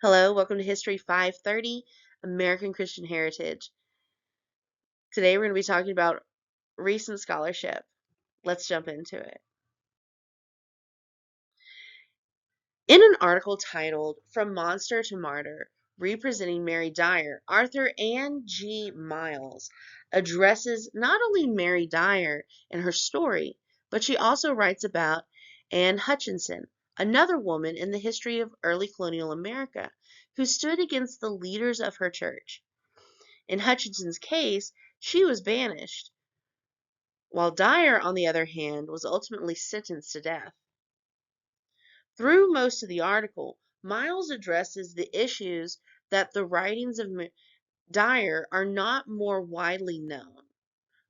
Hello, welcome to History 530, American Christian Heritage. Today we're going to be talking about recent scholarship. Let's jump into it. In an article titled From Monster to Martyr, representing Mary Dyer, Arthur Ann G. Miles addresses not only Mary Dyer and her story, but she also writes about Anne Hutchinson, another woman in the history of early colonial America, who stood against the leaders of her church. In Hutchinson's case, she was banished, while Dyer, on the other hand, was ultimately sentenced to death. Through most of the article, Miles addresses the issues that the writings of Dyer are not more widely known.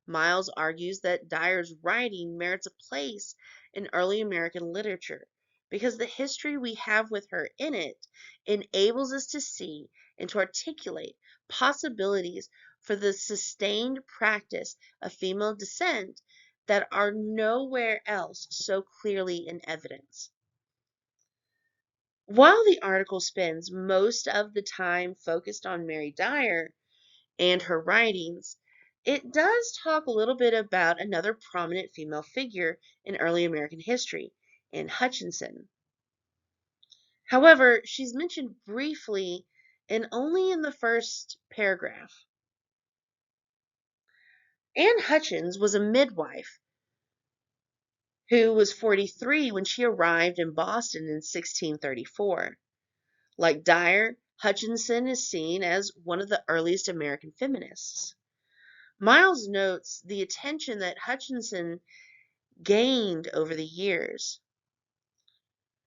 Miles argues that Dyer's writing merits a place in early American literature because the history we have with her in it enables us to see and to articulate possibilities for the sustained practice of female descent that are nowhere else so clearly in evidence. While the article spends most of the time focused on Mary Dyer and her writings, it does talk a little bit about another prominent female figure in early American history, Anne Hutchinson. However, she's mentioned briefly and only in the first paragraph. Anne Hutchins was a midwife who was 43 when she arrived in Boston in 1634. Like Dyer, Hutchinson is seen as one of the earliest American feminists. Miles notes the attention that Hutchinson gained over the years.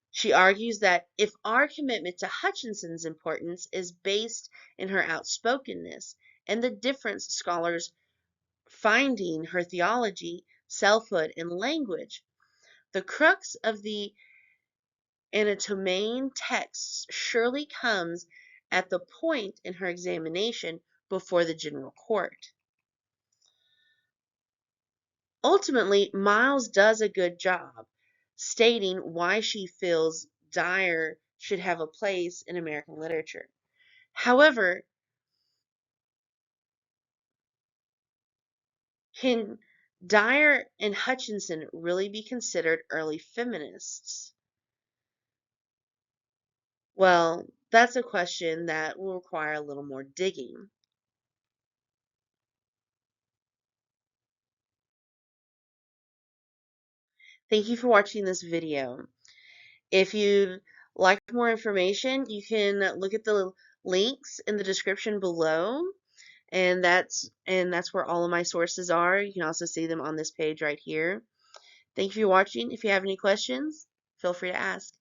She argues that if our commitment to Hutchinson's importance is based in her outspokenness and the difference scholars finding her theology, selfhood, and language, the crux of the Anatomane texts surely comes at the point in her examination before the general court. Ultimately, Miles does a good job stating why she feels Dyer should have a place in American literature. However, can Dyer and Hutchinson really be considered early feminists? Well, that's a question that will require a little more digging. Thank you for watching this video. If you'd like more information, you can look at the links in the description below, and that's where all of my sources are. You can also see them on this page right here. Thank you for watching. If you have any questions, feel free to ask.